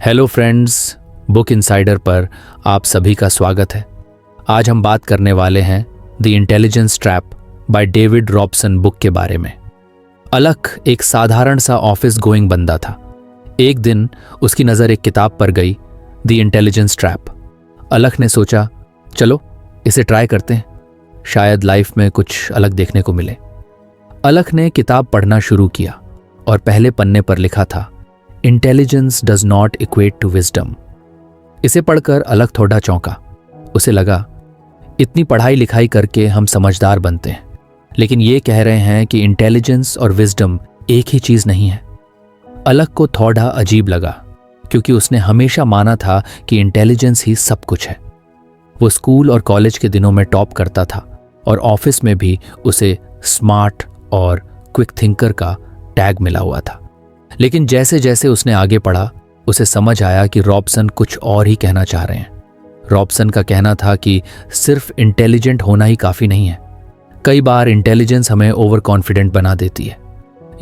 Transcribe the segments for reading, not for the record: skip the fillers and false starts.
Hello friends, book insider पर आप सभी का स्वागत है। आज हम बात करने वाले हैं the intelligence trap by David Robson book के बारे में। अलख एक साधारण सा ऑफिस गोइंग बंदा था। एक दिन उसकी नज़र एक किताब पर गई, द इंटेलिजेंस ट्रैप। अलख ने सोचा, चलो इसे ट्राई करते हैं, शायद लाइफ में कुछ अलग देखने को मिले। अलख ने किताब पढ़ना शुरू किया और पहले पन्ने पर लिखा था, intelligence does not equate to wisdom. इसे पढ़कर अलख थोड़ा चौंका। उसे लगा, इतनी पढ़ाई लिखाई करके हम समझदार बनते हैं, लेकिन ये कह रहे हैं कि इंटेलिजेंस और विजडम एक ही चीज नहीं है। अलख को थोड़ा अजीब लगा, क्योंकि उसने हमेशा माना था कि इंटेलिजेंस ही सब कुछ है। वो स्कूल और कॉलेज के दिनों में टॉप करता था और ऑफिस में भी उसे स्मार्ट और क्विक थिंकर का टैग मिला हुआ था। लेकिन जैसे जैसे उसने आगे पढ़ा, उसे समझ आया कि रॉबसन कुछ और ही कहना चाह रहे हैं। रॉबसन का कहना था कि सिर्फ इंटेलिजेंट होना ही काफी नहीं है। कई बार इंटेलिजेंस हमें ओवर कॉन्फिडेंट बना देती है।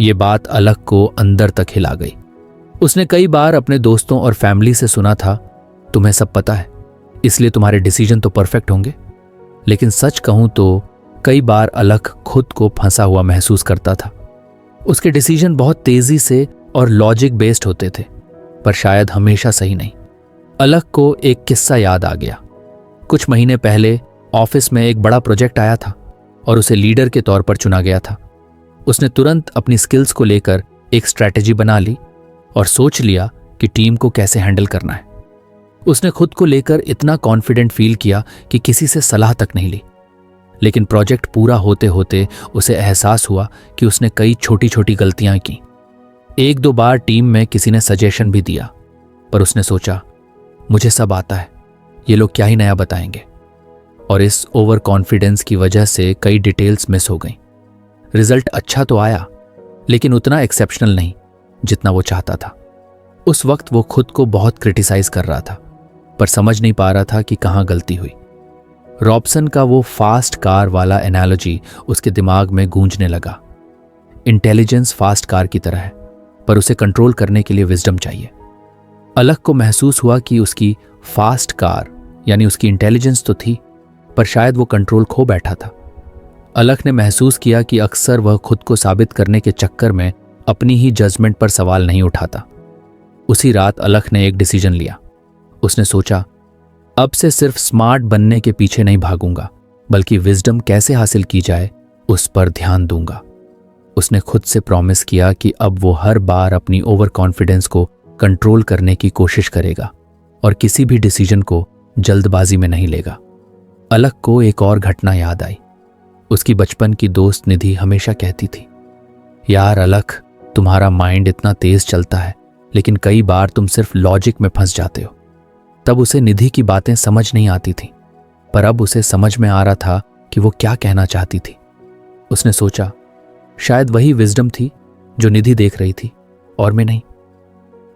ये बात अलख को अंदर तक हिला गई। उसने कई बार अपने दोस्तों और फैमिली से सुना था, तुम्हें सब पता है, इसलिए तुम्हारे डिसीजन तो परफेक्ट होंगे। लेकिन सच कहूं तो कई बार अलख खुद को फंसा हुआ महसूस करता था। उसके डिसीजन बहुत तेजी से और लॉजिक बेस्ड होते थे, पर शायद हमेशा सही नहीं। अलख को एक किस्सा याद आ गया। कुछ महीने पहले ऑफिस में एक बड़ा प्रोजेक्ट आया था और उसे लीडर के तौर पर चुना गया था। उसने तुरंत अपनी स्किल्स को लेकर एक स्ट्रैटेजी बना ली और सोच लिया कि टीम को कैसे हैंडल करना है। उसने खुद को लेकर इतना कॉन्फिडेंट फील किया कि किसी से सलाह तक नहीं ली। लेकिन प्रोजेक्ट पूरा होते होते उसे एहसास हुआ कि उसने कई छोटी छोटी गलतियां की। एक दो बार टीम में किसी ने सजेशन भी दिया, पर उसने सोचा, मुझे सब आता है, ये लोग क्या ही नया बताएंगे। और इस ओवर कॉन्फिडेंस की वजह से कई डिटेल्स मिस हो गई। रिजल्ट अच्छा तो आया, लेकिन उतना एक्सेप्शनल नहीं जितना वो चाहता था। उस वक्त वो खुद को बहुत क्रिटिसाइज कर रहा था, पर समझ नहीं पा रहा था कि कहाँ गलती हुई। रॉबसन का वो फास्ट कार वाला एनालॉजी उसके दिमाग में गूंजने लगा। इंटेलिजेंस फास्ट कार की तरह है, पर उसे कंट्रोल करने के लिए विजडम चाहिए। अलख को महसूस हुआ कि उसकी फास्ट कार यानी उसकी इंटेलिजेंस तो थी, पर शायद वो कंट्रोल खो बैठा था। अलख ने महसूस किया कि अक्सर वह खुद को साबित करने के चक्कर में अपनी ही जजमेंट पर सवाल नहीं उठाता। उसी रात अलख ने एक डिसीजन लिया। उसने सोचा, अब से सिर्फ स्मार्ट बनने के पीछे नहीं भागूंगा, बल्कि विजडम कैसे हासिल की जाए उस पर ध्यान दूंगा। उसने खुद से प्रॉमिस किया कि अब वो हर बार अपनी ओवर कॉन्फिडेंस को कंट्रोल करने की कोशिश करेगा और किसी भी डिसीजन को जल्दबाजी में नहीं लेगा। अलख को एक और घटना याद आई। उसकी बचपन की दोस्त निधि हमेशा कहती थी, यार अलख, तुम्हारा माइंड इतना तेज चलता है, लेकिन कई बार तुम सिर्फ लॉजिक में फंस जाते हो। तब उसे निधि की बातें समझ नहीं आती थी, पर अब उसे समझ में आ रहा था कि वो क्या कहना चाहती थी। उसने सोचा, शायद वही विजडम थी जो निधि देख रही थी और मैं नहीं।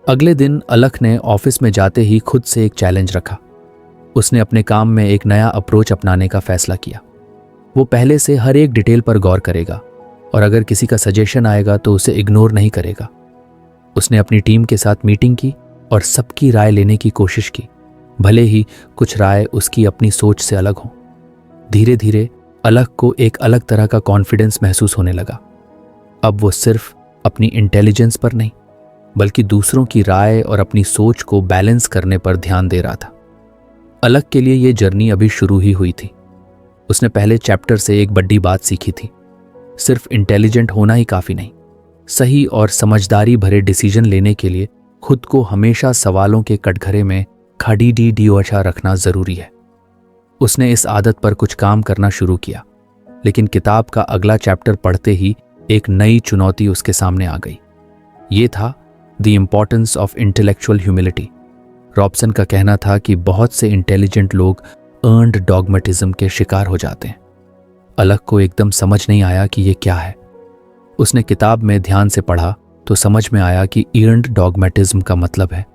अगले दिन अलख ने ऑफिस में जाते ही खुद से एक चैलेंज रखा। उसने अपने काम में एक नया अप्रोच अपनाने का फैसला किया। वो पहले से हर एक डिटेल पर गौर करेगा और अगर किसी का सजेशन आएगा तो उसे इग्नोर नहीं करेगा। उसने अपनी टीम के साथ मीटिंग की और सबकी राय लेने की कोशिश की, भले ही कुछ राय उसकी अपनी सोच से अलग हो। धीरे धीरे अलख को एक अलग तरह का कॉन्फिडेंस महसूस होने लगा। अब वो सिर्फ अपनी इंटेलिजेंस पर नहीं, बल्कि दूसरों की राय और अपनी सोच को बैलेंस करने पर ध्यान दे रहा था। अलख के लिए ये जर्नी अभी शुरू ही हुई थी। उसने पहले चैप्टर से एक बड़ी बात सीखी थी, सिर्फ इंटेलिजेंट होना ही काफी नहीं। सही और समझदारी भरे डिसीजन लेने के लिए खुद को हमेशा सवालों के कटघरे में खड़ी रखना जरूरी है। उसने इस आदत पर कुछ काम करना शुरू किया, लेकिन किताब का अगला चैप्टर पढ़ते ही एक नई चुनौती उसके सामने आ गई। ये था the importance of intellectual humility. Robson का कहना था कि बहुत से इंटेलिजेंट लोग अर्न्ड डॉगमेटिज्म के शिकार हो जाते हैं। अलख को एकदम समझ नहीं आया कि ये क्या है। उसने किताब में ध्यान से पढ़ा तो समझ में आया कि अर्न्ड डॉगमेटिज्म का मतलब है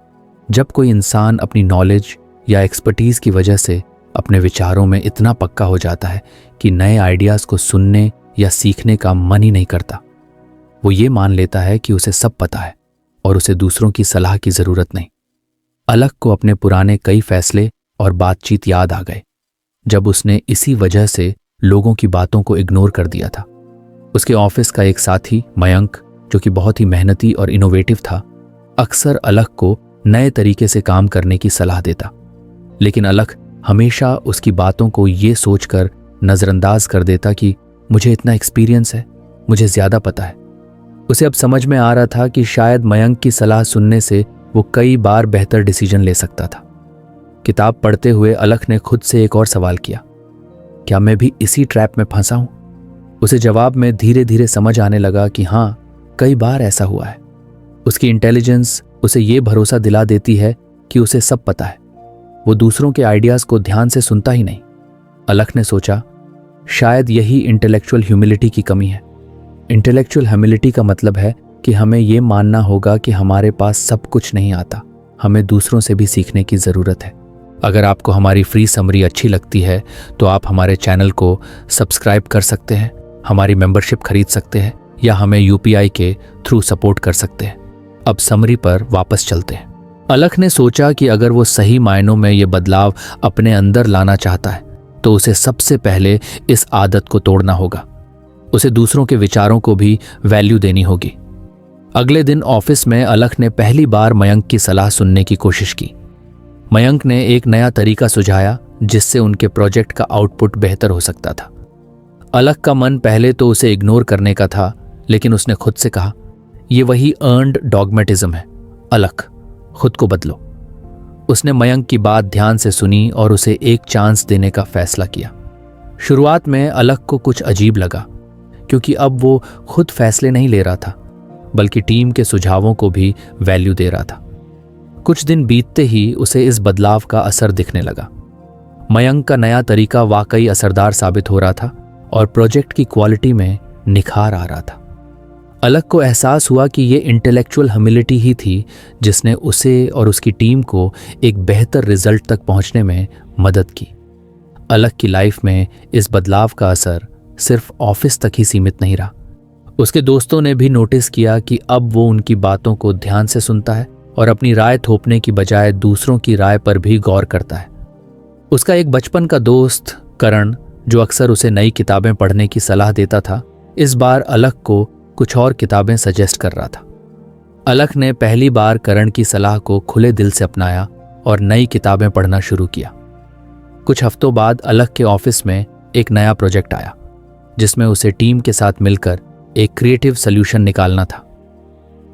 जब कोई इंसान अपनी नॉलेज या एक्सपर्टीज की वजह से अपने विचारों में इतना पक्का हो जाता है कि नए आइडियाज को सुनने या सीखने का मन ही नहीं करता। वो ये मान लेता है कि उसे सब पता है और उसे दूसरों की सलाह की जरूरत नहीं। अलख को अपने पुराने कई फैसले और बातचीत याद आ गए, जब उसने इसी वजह से लोगों की बातों को इग्नोर कर दिया था। उसके ऑफिस का एक साथी मयंक, जो कि बहुत ही मेहनती और इनोवेटिव था, अक्सर अलख को नए तरीके से काम करने की सलाह देता, लेकिन अलख हमेशा उसकी बातों को ये सोचकर नज़रअंदाज कर देता कि मुझे इतना एक्सपीरियंस है, मुझे ज़्यादा पता है। उसे अब समझ में आ रहा था कि शायद मयंक की सलाह सुनने से वो कई बार बेहतर डिसीजन ले सकता था। किताब पढ़ते हुए अलख ने खुद से एक और सवाल किया, क्या मैं भी इसी ट्रैप में फंसा हूं? उसे जवाब में धीरे धीरे समझ आने लगा कि हाँ, कई बार ऐसा हुआ है। उसकी इंटेलिजेंस उसे ये भरोसा दिला देती है कि उसे सब पता है। वो दूसरों के आइडियाज को ध्यान से सुनता ही नहीं। अलख ने सोचा, शायद यही इंटेलेक्चुअल ह्यूमिलिटी की कमी है। इंटेलेक्चुअल ह्यूमिलिटी का मतलब है कि हमें ये मानना होगा कि हमारे पास सब कुछ नहीं आता, हमें दूसरों से भी सीखने की ज़रूरत है। अगर आपको हमारी फ्री समरी अच्छी लगती है तो आप हमारे चैनल को सब्सक्राइब कर सकते हैं, हमारी मेंबरशिप खरीद सकते हैं या हमें यूपीआई के थ्रू सपोर्ट कर सकते हैं। अब समरी पर वापस चलते हैं। अलख ने सोचा कि अगर वो सही मायनों में ये बदलाव अपने अंदर लाना चाहता है तो उसे सबसे पहले इस आदत को तोड़ना होगा। उसे दूसरों के विचारों को भी वैल्यू देनी होगी। अगले दिन ऑफिस में अलख ने पहली बार मयंक की सलाह सुनने की कोशिश की। मयंक ने एक नया तरीका सुझाया जिससे उनके प्रोजेक्ट का आउटपुट बेहतर हो सकता था। अलख का मन पहले तो उसे इग्नोर करने का था, लेकिन उसने खुद से कहा, यह वही अर्न्ड डॉगमेटिज्म है। अलख, खुद को बदलो। उसने मयंक की बात ध्यान से सुनी और उसे एक चांस देने का फैसला किया। शुरुआत में अलख को कुछ अजीब लगा, क्योंकि अब वो खुद फैसले नहीं ले रहा था, बल्कि टीम के सुझावों को भी वैल्यू दे रहा था। कुछ दिन बीतते ही उसे इस बदलाव का असर दिखने लगा। मयंक का नया तरीका वाकई असरदार साबित हो रहा था और प्रोजेक्ट की क्वालिटी में निखार आ रहा था। अलख को एहसास हुआ कि ये इंटेलेक्चुअल ह्यूमिलिटी ही थी जिसने उसे और उसकी टीम को एक बेहतर रिजल्ट तक पहुंचने में मदद की। अलख की लाइफ में इस बदलाव का असर सिर्फ ऑफिस तक ही सीमित नहीं रहा। उसके दोस्तों ने भी नोटिस किया कि अब वो उनकी बातों को ध्यान से सुनता है और अपनी राय थोपने की बजाय दूसरों की राय पर भी गौर करता है। उसका एक बचपन का दोस्त करण, जो अक्सर उसे नई किताबें पढ़ने की सलाह देता था, इस बार अलख को कुछ और किताबें सजेस्ट कर रहा था। अलख ने पहली बार करण की सलाह को खुले दिल से अपनाया और नई किताबें पढ़ना शुरू किया। कुछ हफ्तों बाद अलख के ऑफिस में एक नया प्रोजेक्ट आया, जिसमें उसे टीम के साथ मिलकर एक क्रिएटिव सॉल्यूशन निकालना था।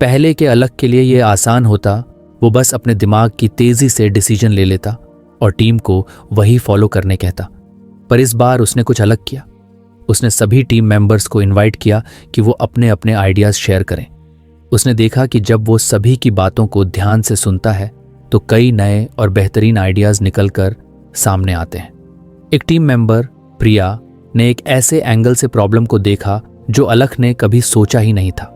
पहले के अलख के लिए यह आसान होता, वो बस अपने दिमाग की तेजी से डिसीजन ले लेता और टीम को वही फॉलो करने कहता। पर इस बार उसने कुछ अलग किया। उसने सभी टीम मेंबर्स को इनवाइट किया कि वो अपने अपने आइडियाज शेयर करें। उसने देखा कि जब वो सभी की बातों को ध्यान से सुनता है तो कई नए और बेहतरीन आइडियाज निकलकर सामने आते हैं। एक टीम मेंबर प्रिया ने एक ऐसे एंगल से प्रॉब्लम को देखा जो अलख ने कभी सोचा ही नहीं था।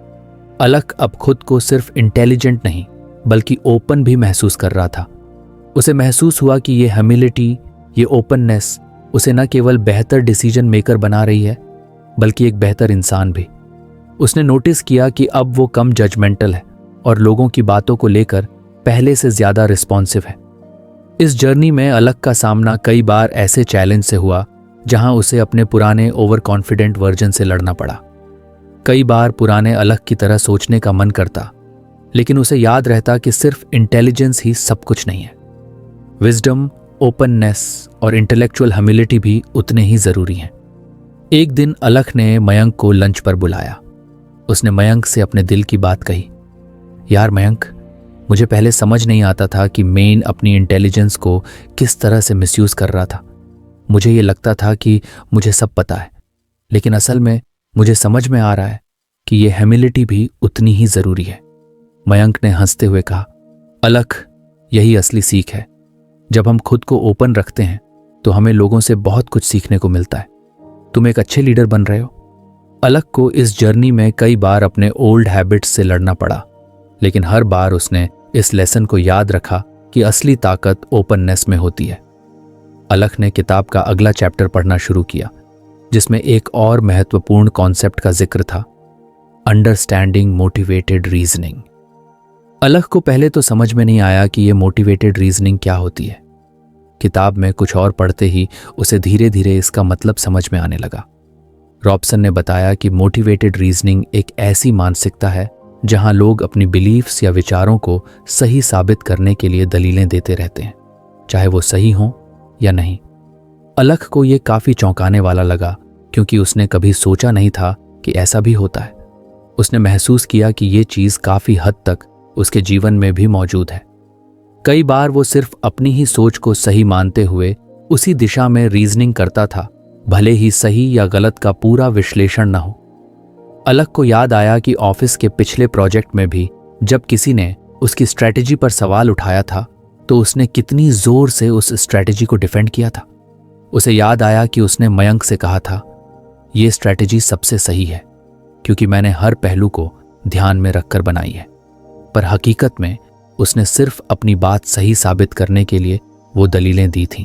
अलख अब खुद को सिर्फ इंटेलिजेंट नहीं बल्कि ओपन भी महसूस कर रहा था। उसे महसूस हुआ कि ये ह्यूमिलिटी, ये ओपननेस उसे न केवल बेहतर डिसीजन मेकर बना रही है बल्कि एक बेहतर इंसान भी। उसने नोटिस किया कि अब वो कम जजमेंटल है और लोगों की बातों को लेकर पहले से ज्यादा रिस्पॉन्सिव है। इस जर्नी में अलख का सामना कई बार ऐसे चैलेंज से हुआ जहां उसे अपने पुराने ओवर कॉन्फिडेंट वर्जन से लड़ना पड़ा। कई बार पुराने अलख की तरह सोचने का मन करता, लेकिन उसे याद रहता कि सिर्फ इंटेलिजेंस ही सब कुछ नहीं है। विजडम, ओपननेस और इंटेलेक्चुअल ह्यूमिलिटी भी उतने ही जरूरी हैं। एक दिन अलख ने मयंक को लंच पर बुलाया। उसने मयंक से अपने दिल की बात कही। यार मयंक, मुझे पहले समझ नहीं आता था कि मेन अपनी इंटेलिजेंस को किस तरह से मिसयूज कर रहा था। मुझे ये लगता था कि मुझे सब पता है, लेकिन असल में मुझे समझ में आ रहा है कि ये ह्यूमिलिटी भी उतनी ही जरूरी है। मयंक ने हंसते हुए कहा, अलख, यही असली सीख है। जब हम खुद को ओपन रखते हैं तो हमें लोगों से बहुत कुछ सीखने को मिलता है। तुम एक अच्छे लीडर बन रहे हो। अलख को इस जर्नी में कई बार अपने ओल्ड हैबिट्स से लड़ना पड़ा, लेकिन हर बार उसने इस लेसन को याद रखा कि असली ताकत ओपननेस में होती है। अलख ने किताब का अगला चैप्टर पढ़ना शुरू किया, जिसमें एक और महत्वपूर्ण कॉन्सेप्ट का जिक्र था, अंडरस्टैंडिंग मोटिवेटेड रीजनिंग। अलख को पहले तो समझ में नहीं आया कि ये मोटिवेटेड रीजनिंग क्या होती है। किताब में कुछ और पढ़ते ही उसे धीरे धीरे इसका मतलब समझ में आने लगा। रॉबसन ने बताया कि मोटिवेटेड रीजनिंग एक ऐसी मानसिकता है जहां लोग अपनी बिलीफ्स या विचारों को सही साबित करने के लिए दलीलें देते रहते हैं, चाहे वो सही हों या नहीं। अलख को ये काफी चौंकाने वाला लगा, क्योंकि उसने कभी सोचा नहीं था कि ऐसा भी होता है। उसने महसूस किया कि ये चीज काफी हद तक उसके जीवन में भी मौजूद है। कई बार वो सिर्फ अपनी ही सोच को सही मानते हुए उसी दिशा में रीजनिंग करता था, भले ही सही या गलत का पूरा विश्लेषण न हो। अलख को याद आया कि ऑफिस के पिछले प्रोजेक्ट में भी जब किसी ने उसकी स्ट्रैटेजी पर सवाल उठाया था तो उसने कितनी जोर से उस स्ट्रैटेजी को डिफेंड किया था। उसे याद आया कि उसने मयंक से कहा था, ये स्ट्रैटेजी सबसे सही है क्योंकि मैंने हर पहलू को ध्यान में रखकर बनाई है। पर हकीकत में उसने सिर्फ अपनी बात सही साबित करने के लिए वो दलीलें दी थीं,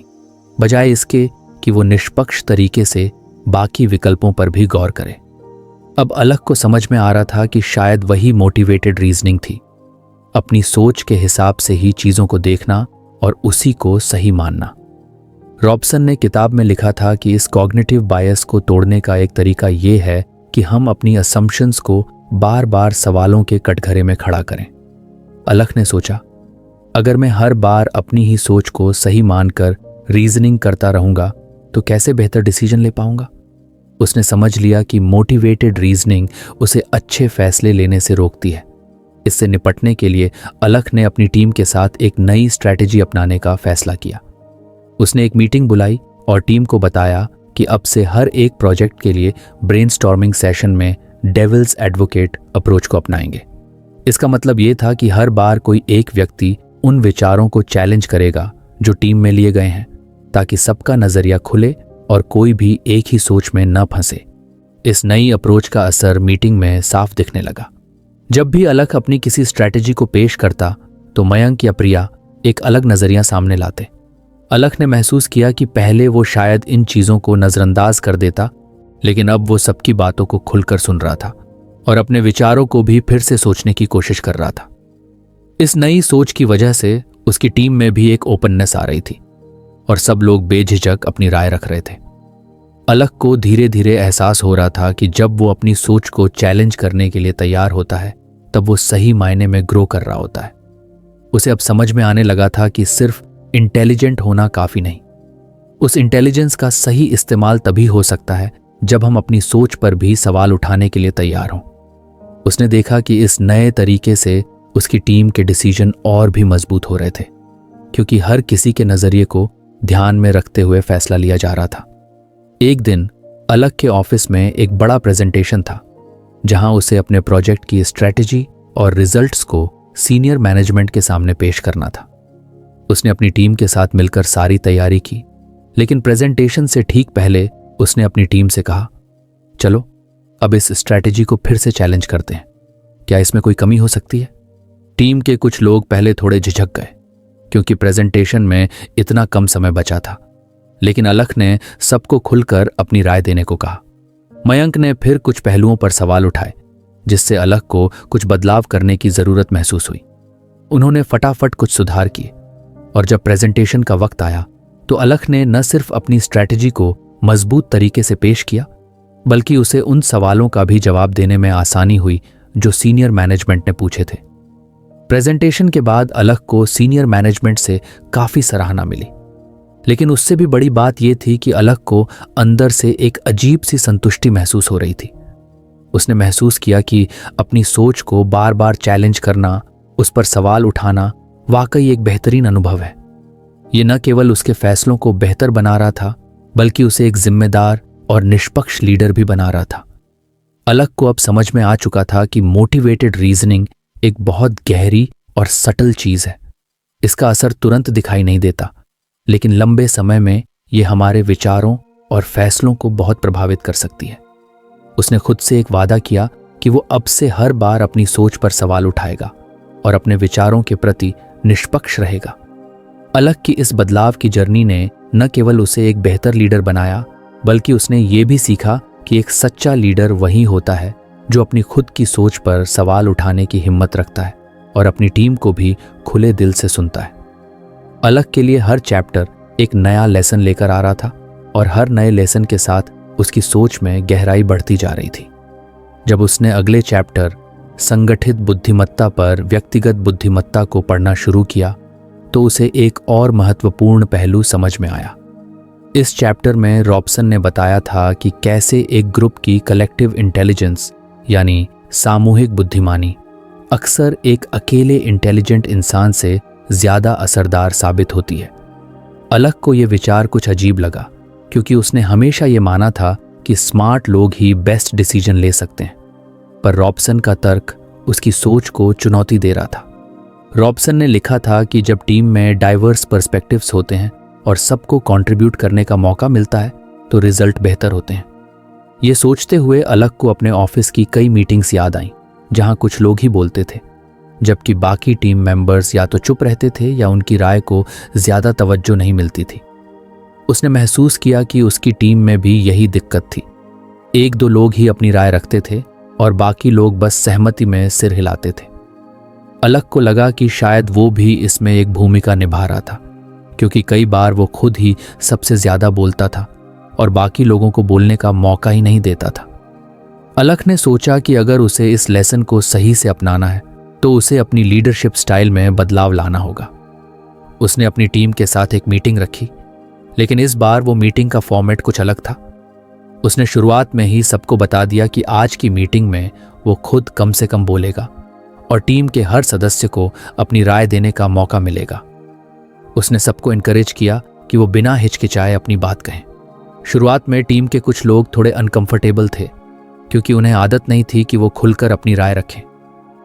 बजाय इसके कि वो निष्पक्ष तरीके से बाकी विकल्पों पर भी गौर करे। अब अलख को समझ में आ रहा था कि शायद वही मोटिवेटेड रीजनिंग थी, अपनी सोच के हिसाब से ही चीजों को देखना और उसी को सही मानना। रॉबसन ने किताब में लिखा था कि इस कॉग्निटिव बायस को तोड़ने का एक तरीका ये है कि हम अपनी असम्पशंस को बार बार सवालों के कटघरे में खड़ा करें। अलख ने सोचा, अगर मैं हर बार अपनी ही सोच को सही मानकर रीजनिंग करता रहूंगा तो कैसे बेहतर डिसीजन ले पाऊंगा। उसने समझ लिया कि मोटिवेटेड रीजनिंग उसे अच्छे फैसले लेने से रोकती है। इससे निपटने के लिए अलख ने अपनी टीम के साथ एक नई स्ट्रैटेजी अपनाने का फैसला किया। उसने एक मीटिंग बुलाई और टीम को बताया कि अब से हर एक प्रोजेक्ट के लिए ब्रेनस्टॉर्मिंग सेशन में डेविल्स एडवोकेट अप्रोच को अपनाएंगे। इसका मतलब ये था कि हर बार कोई एक व्यक्ति उन विचारों को चैलेंज करेगा जो टीम में लिए गए हैं, ताकि सबका नजरिया खुले और कोई भी एक ही सोच में न फंसे। इस नई अप्रोच का असर मीटिंग में साफ दिखने लगा। जब भी अलख अपनी किसी स्ट्रैटेजी को पेश करता तो मयंक या प्रिया एक अलग नजरिया सामने लाते। अलख ने महसूस किया कि पहले वो शायद इन चीजों को नजरअंदाज कर देता, लेकिन अब वो सबकी बातों को खुलकर सुन रहा था और अपने विचारों को भी फिर से सोचने की कोशिश कर रहा था। इस नई सोच की वजह से उसकी टीम में भी एक ओपननेस आ रही थी और सब लोग बेझिझक अपनी राय रख रहे थे। अलख को धीरे धीरे एहसास हो रहा था कि जब वो अपनी सोच को चैलेंज करने के लिए तैयार होता है तब वो सही मायने में ग्रो कर रहा होता है। उसे अब समझ में आने लगा था कि सिर्फ इंटेलिजेंट होना काफी नहीं, उस इंटेलिजेंस का सही इस्तेमाल तभी हो सकता है जब हम अपनी सोच पर भी सवाल उठाने के लिए तैयार हों। उसने देखा कि इस नए तरीके से उसकी टीम के डिसीजन और भी मजबूत हो रहे थे, क्योंकि हर किसी के नजरिए को ध्यान में रखते हुए फैसला लिया जा रहा था। एक दिन अलख के ऑफिस में एक बड़ा प्रेजेंटेशन था, जहां उसे अपने प्रोजेक्ट की स्ट्रैटेजी और रिजल्ट्स को सीनियर मैनेजमेंट के सामने पेश करना था। उसने अपनी टीम के साथ मिलकर सारी तैयारी की, लेकिन प्रेजेंटेशन से ठीक पहले उसने अपनी टीम से कहा, चलो अब इस स्ट्रैटेजी को फिर से चैलेंज करते हैं, क्या इसमें कोई कमी हो सकती है। टीम के कुछ लोग पहले थोड़े झिझक गए, क्योंकि प्रेजेंटेशन में इतना कम समय बचा था, लेकिन अलख ने सबको खुलकर अपनी राय देने को कहा। मयंक ने फिर कुछ पहलुओं पर सवाल उठाए, जिससे अलख को कुछ बदलाव करने की जरूरत महसूस हुई। उन्होंने फटाफट कुछ सुधार किए और जब प्रेजेंटेशन का वक्त आया तो अलख ने न सिर्फ अपनी स्ट्रैटेजी को मजबूत तरीके से पेश किया, बल्कि उसे उन सवालों का भी जवाब देने में आसानी हुई जो सीनियर मैनेजमेंट ने पूछे थे। प्रेजेंटेशन के बाद अलख को सीनियर मैनेजमेंट से काफी सराहना मिली, लेकिन उससे भी बड़ी बात यह थी कि अलख को अंदर से एक अजीब सी संतुष्टि महसूस हो रही थी। उसने महसूस किया कि अपनी सोच को बार बार चैलेंज करना, उस पर सवाल उठाना वाकई एक बेहतरीन अनुभव है। ये न केवल उसके फैसलों को बेहतर बना रहा था, बल्कि उसे एक जिम्मेदार और निष्पक्ष लीडर भी बना रहा था। अलख को अब समझ में आ चुका था कि मोटिवेटेड रीजनिंग एक बहुत गहरी और सटल चीज है। इसका असर तुरंत दिखाई नहीं देता, लेकिन लंबे समय में यह हमारे विचारों और फैसलों को बहुत प्रभावित कर सकती है। उसने खुद से एक वादा किया कि वो अब से हर बार अपनी सोच पर सवाल उठाएगा और अपने विचारों के प्रति निष्पक्ष रहेगा। अलख की इस बदलाव की जर्नी ने न केवल उसे एक बेहतर लीडर बनाया, बल्कि उसने ये भी सीखा कि एक सच्चा लीडर वही होता है जो अपनी खुद की सोच पर सवाल उठाने की हिम्मत रखता है और अपनी टीम को भी खुले दिल से सुनता है। अलख के लिए हर चैप्टर एक नया लेसन लेकर आ रहा था और हर नए लेसन के साथ उसकी सोच में गहराई बढ़ती जा रही थी। जब उसने अगले चैप्टर संगठित बुद्धिमत्ता पर व्यक्तिगत बुद्धिमत्ता को पढ़ना शुरू किया तो उसे एक और महत्वपूर्ण पहलू समझ में आया। इस चैप्टर में रॉबसन ने बताया था कि कैसे एक ग्रुप की कलेक्टिव इंटेलिजेंस यानी सामूहिक बुद्धिमानी अक्सर एक अकेले इंटेलिजेंट इंसान से ज्यादा असरदार साबित होती है। अलख को यह विचार कुछ अजीब लगा क्योंकि उसने हमेशा ये माना था कि स्मार्ट लोग ही बेस्ट डिसीजन ले सकते हैं, पर रॉबसन का तर्क उसकी सोच को चुनौती दे रहा था। रॉबसन ने लिखा था कि जब टीम में डाइवर्स पर्सपेक्टिव्स होते हैं और सबको कंट्रीब्यूट करने का मौका मिलता है तो रिजल्ट बेहतर होते हैं। ये सोचते हुए अलख को अपने ऑफिस की कई मीटिंग्स याद आईं जहां कुछ लोग ही बोलते थे जबकि बाकी टीम मेंबर्स या तो चुप रहते थे या उनकी राय को ज्यादा तवज्जो नहीं मिलती थी। उसने महसूस किया कि उसकी टीम में भी यही दिक्कत थी। एक दो लोग ही अपनी राय रखते थे और बाकी लोग बस सहमति में सिर हिलाते थे। अलख को लगा कि शायद वो भी इसमें एक भूमिका निभा रहा था क्योंकि कई बार वो खुद ही सबसे ज्यादा बोलता था और बाकी लोगों को बोलने का मौका ही नहीं देता था। अलख ने सोचा कि अगर उसे इस लेसन को सही से अपनाना है तो उसे अपनी लीडरशिप स्टाइल में बदलाव लाना होगा। उसने अपनी टीम के साथ एक मीटिंग रखी, लेकिन इस बार वो मीटिंग का फॉर्मेट कुछ अलग था। उसने शुरुआत में ही सबको बता दिया कि आज की मीटिंग में वो खुद कम से कम बोलेगा और टीम के हर सदस्य को अपनी राय देने का मौका मिलेगा। उसने सबको इनकरेज किया कि वो बिना हिचकिचाए अपनी बात कहें। शुरुआत में टीम के कुछ लोग थोड़े अनकंफर्टेबल थे क्योंकि उन्हें आदत नहीं थी कि वो खुलकर अपनी राय रखें,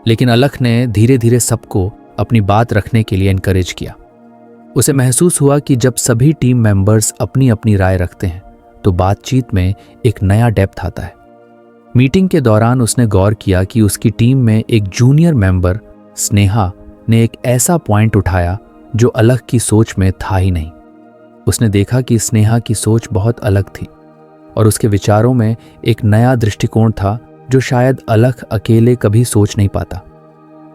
लेकिन अलख ने धीरे धीरे सबको अपनी बात रखने के लिए इनकरेज किया। उसे महसूस हुआ कि जब सभी टीम मेंबर्स अपनी अपनी राय रखते हैं तो बातचीत में एक नया डेप्थ आता है। मीटिंग के दौरान उसने गौर किया कि उसकी टीम में एक जूनियर मेंबर स्नेहा ने एक ऐसा पॉइंट उठाया जो अलख की सोच में था ही नहीं। उसने देखा कि स्नेहा की सोच बहुत अलग थी और उसके विचारों में एक नया दृष्टिकोण था जो शायद अलख अकेले कभी सोच नहीं पाता।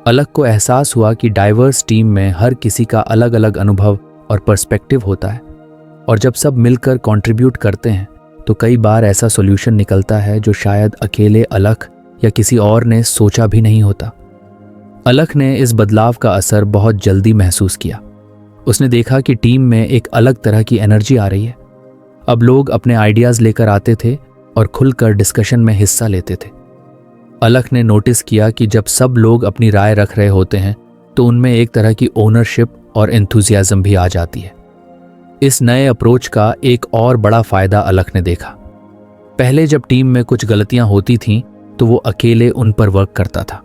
अलख को एहसास हुआ कि डाइवर्स टीम में हर किसी का अलग अलग अनुभव और पर्सपेक्टिव होता है और जब सब मिलकर कंट्रीब्यूट करते हैं तो कई बार ऐसा सॉल्यूशन निकलता है जो शायद अकेले अलख या किसी और ने सोचा भी नहीं होता। अलख ने इस बदलाव का असर बहुत जल्दी महसूस किया। उसने देखा कि टीम में एक अलग तरह की एनर्जी आ रही है। अब लोग अपने आइडियाज लेकर आते थे और खुलकर डिस्कशन में हिस्सा लेते थे। अलख ने नोटिस किया कि जब सब लोग अपनी राय रख रहे होते हैं तो उनमें एक तरह की ओनरशिप और एंथुजियाज्म भी आ जाती है। इस नए अप्रोच का एक और बड़ा फायदा अलख ने देखा। पहले जब टीम में कुछ गलतियां होती थीं तो वो अकेले उन पर वर्क करता था,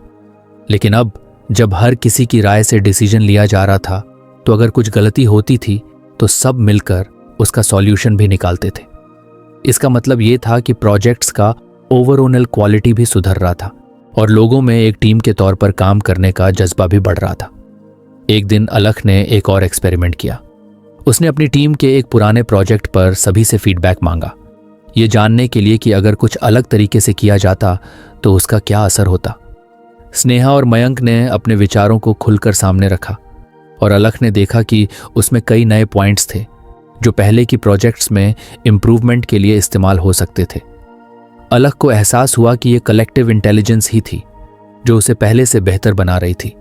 लेकिन अब जब हर किसी की राय से डिसीजन लिया जा रहा था तो अगर कुछ गलती होती थी तो सब मिलकर उसका सॉल्यूशन भी निकालते थे। इसका मतलब ये था कि प्रोजेक्ट्स का ओवरऑल क्वालिटी भी सुधर रहा था और लोगों में एक टीम के तौर पर काम करने का जज्बा भी बढ़ रहा था। एक दिन अलख ने एक और एक्सपेरिमेंट किया। उसने अपनी टीम के एक पुराने प्रोजेक्ट पर सभी से फीडबैक मांगा, ये जानने के लिए कि अगर कुछ अलग तरीके से किया जाता तो उसका क्या असर होता। स्नेहा और मयंक ने अपने विचारों को खुलकर सामने रखा और अलख ने देखा कि उसमें कई नए पॉइंट्स थे जो पहले की प्रोजेक्ट्स में इम्प्रूवमेंट के लिए इस्तेमाल हो सकते थे। अलख को एहसास हुआ कि ये कलेक्टिव इंटेलिजेंस ही थी जो उसे पहले से बेहतर बना रही थी।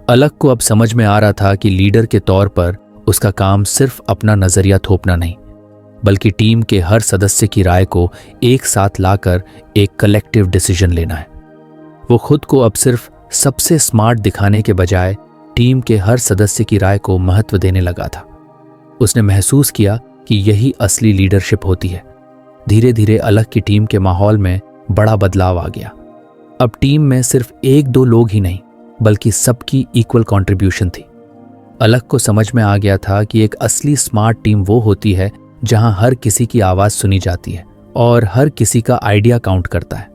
अलख को अब समझ में आ रहा था कि लीडर के तौर पर उसका काम सिर्फ अपना नजरिया थोपना नहीं, बल्कि टीम के हर सदस्य की राय को एक साथ लाकर एक कलेक्टिव डिसीजन लेना है। वो खुद को अब सिर्फ सबसे स्मार्ट दिखाने के बजाय टीम के हर सदस्य की राय को महत्व देने लगा था। उसने महसूस किया कि यही असली लीडरशिप होती है। धीरे धीरे अलख की टीम के माहौल में बड़ा बदलाव आ गया। अब टीम में सिर्फ एक दो लोग ही नहीं बल्कि सबकी इक्वल कंट्रीब्यूशन थी। अलख को समझ में आ गया था कि एक असली स्मार्ट टीम वो होती है जहां हर किसी की आवाज सुनी जाती है और हर किसी का आइडिया काउंट करता है।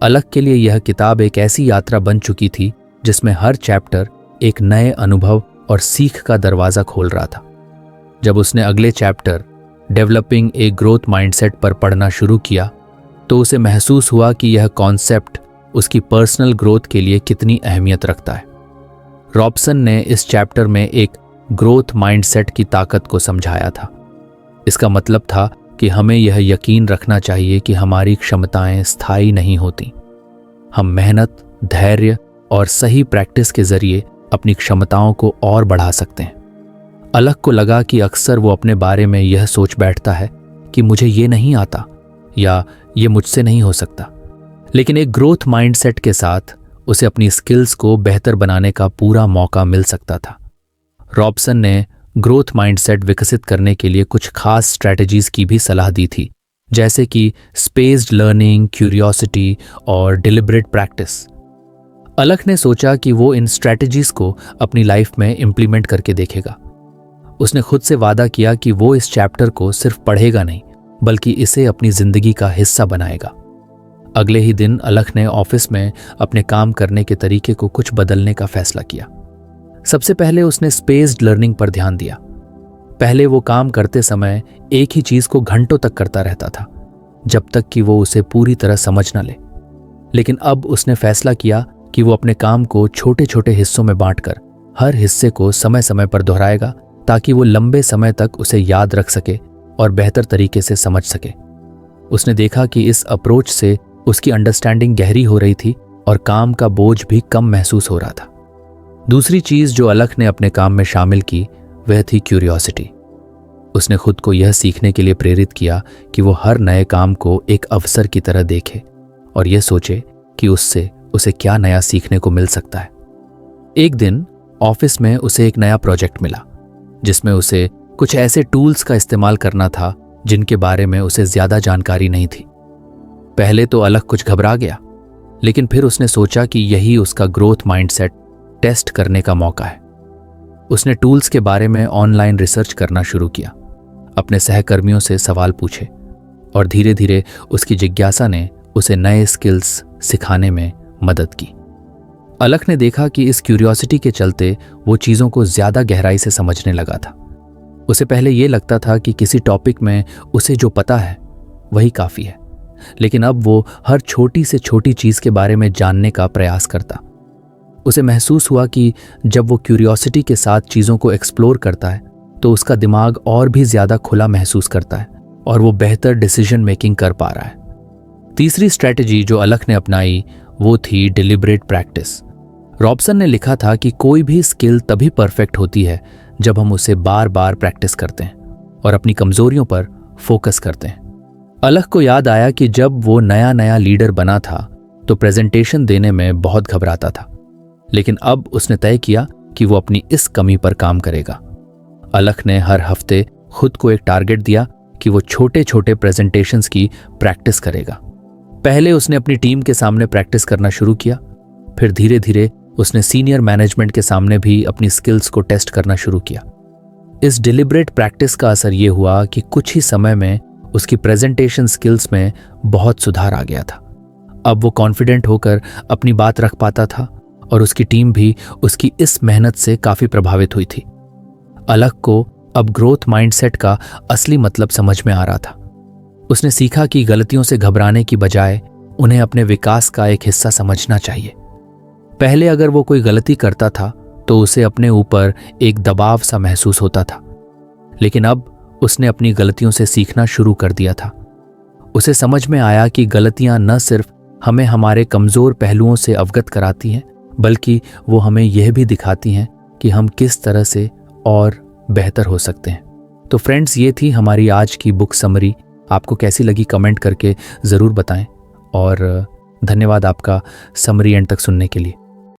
अलख के लिए यह किताब एक ऐसी यात्रा बन चुकी थी जिसमें हर चैप्टर एक नए अनुभव और सीख का दरवाजा खोल रहा था। जब उसने अगले chapter developing a growth mindset पर पढ़ना शुरू किया तो उसे महसूस हुआ कि यह कॉन्सेप्ट उसकी पर्सनल ग्रोथ के लिए कितनी अहमियत रखता है। रॉबसन ने इस चैप्टर में एक ग्रोथ माइंडसेट की ताकत को समझाया था। इसका मतलब था कि हमें यह यकीन रखना चाहिए कि हमारी क्षमताएं स्थायी नहीं होती। हम मेहनत, धैर्य और सही प्रैक्टिस के जरिए अपनी क्षमताओं को और बढ़ा सकते हैं। अलग को लगा कि अक्सर वो अपने बारे में यह सोच बैठता है कि मुझे ये नहीं आता या ये मुझसे नहीं हो सकता, लेकिन एक ग्रोथ माइंडसेट के साथ उसे अपनी स्किल्स को बेहतर बनाने का पूरा मौका मिल सकता था। रॉबसन ने ग्रोथ माइंडसेट विकसित करने के लिए कुछ खास स्ट्रैटेजीज की भी सलाह दी थी, जैसे कि स्पेस्ड लर्निंग, क्यूरियोसिटी और डिलिबरेट प्रैक्टिस। अलख ने सोचा कि वो इन स्ट्रैटेजीज को अपनी लाइफ में इम्प्लीमेंट करके देखेगा। उसने खुद से वादा किया कि वो इस चैप्टर को सिर्फ पढ़ेगा नहीं, बल्कि इसे अपनी जिंदगी का हिस्सा बनाएगा। अगले ही दिन अलख ने ऑफिस में अपने काम करने के तरीके को कुछ बदलने का फैसला किया। सबसे पहले उसने स्पेस्ड लर्निंग पर ध्यान दिया। पहले वो काम करते समय एक ही चीज को घंटों तक करता रहता था, जब तक कि वो उसे पूरी तरह समझ न ले। लेकिन अब उसने फैसला किया कि वो अपने काम को छोटे छोटे हिस्सों में बांटकर हर हिस्से को समय समय पर दोहराएगा, ताकि वो लंबे समय तक उसे याद रख सके और बेहतर तरीके से समझ सके। उसने देखा कि इस अप्रोच से उसकी अंडरस्टैंडिंग गहरी हो रही थी और काम का बोझ भी कम महसूस हो रहा था। दूसरी चीज जो अलख ने अपने काम में शामिल की वह थी क्यूरियोसिटी। उसने खुद को यह सीखने के लिए प्रेरित किया कि वो हर नए काम को एक अवसर की तरह देखे और यह सोचे कि उससे उसे क्या नया सीखने को मिल सकता है। एक दिन ऑफिस में उसे एक नया प्रोजेक्ट मिला, जिसमें उसे कुछ ऐसे टूल्स का इस्तेमाल करना था जिनके बारे में उसे ज्यादा जानकारी नहीं थी। पहले तो अलख कुछ घबरा गया, लेकिन फिर उसने सोचा कि यही उसका ग्रोथ माइंडसेट टेस्ट करने का मौका है। उसने टूल्स के बारे में ऑनलाइन रिसर्च करना शुरू किया, अपने सहकर्मियों से सवाल पूछे और धीरे धीरे उसकी जिज्ञासा ने उसे नए स्किल्स सिखाने में मदद की। अलख ने देखा कि इस क्यूरियोसिटी के चलते वो चीज़ों को ज़्यादा गहराई से समझने लगा था। उसे पहले ये लगता था कि किसी टॉपिक में उसे जो पता है वही काफ़ी है, लेकिन अब वो हर छोटी से छोटी चीज़ के बारे में जानने का प्रयास करता। उसे महसूस हुआ कि जब वो क्यूरियोसिटी के साथ चीज़ों को एक्सप्लोर करता है तो उसका दिमाग और भी ज़्यादा खुला महसूस करता है और वो बेहतर डिसीजन मेकिंग कर पा रहा है। तीसरी स्ट्रैटेजी जो अलख ने अपनाई वो थी डिलिबरेट प्रैक्टिस। रॉबसन ने लिखा था कि कोई भी स्किल तभी परफेक्ट होती है जब हम उसे बार बार प्रैक्टिस करते हैं और अपनी कमजोरियों पर फोकस करते हैं। अलख को याद आया कि जब वो नया नया लीडर बना था तो प्रेजेंटेशन देने में बहुत घबराता था, लेकिन अब उसने तय किया कि वो अपनी इस कमी पर काम करेगा। अलख ने हर हफ्ते खुद को एक टारगेट दिया कि वो छोटे छोटे प्रेजेंटेशंस की प्रैक्टिस करेगा। पहले उसने अपनी टीम के सामने प्रैक्टिस करना शुरू किया, फिर धीरे धीरे उसने सीनियर मैनेजमेंट के सामने भी अपनी स्किल्स को टेस्ट करना शुरू किया। इस डिलिबरेट प्रैक्टिस का असर ये हुआ कि कुछ ही समय में उसकी प्रेजेंटेशन स्किल्स में बहुत सुधार आ गया था। अब वो कॉन्फिडेंट होकर अपनी बात रख पाता था और उसकी टीम भी उसकी इस मेहनत से काफी प्रभावित हुई थी। अलख को अब ग्रोथ माइंडसेट का असली मतलब समझ में आ रहा था। उसने सीखा कि गलतियों से घबराने की बजाय उन्हें अपने विकास का एक हिस्सा समझना चाहिए। पहले अगर वो कोई गलती करता था तो उसे अपने ऊपर एक दबाव सा महसूस होता था, लेकिन अब उसने अपनी गलतियों से सीखना शुरू कर दिया था। उसे समझ में आया कि गलतियां न सिर्फ हमें हमारे कमजोर पहलुओं से अवगत कराती हैं, बल्कि वो हमें यह भी दिखाती हैं कि हम किस तरह से और बेहतर हो सकते हैं। तो फ्रेंड्स, ये थी हमारी आज की बुक समरी। आपको कैसी लगी कमेंट करके ज़रूर बताएं और धन्यवाद आपका समरी एंड तक सुनने के लिए।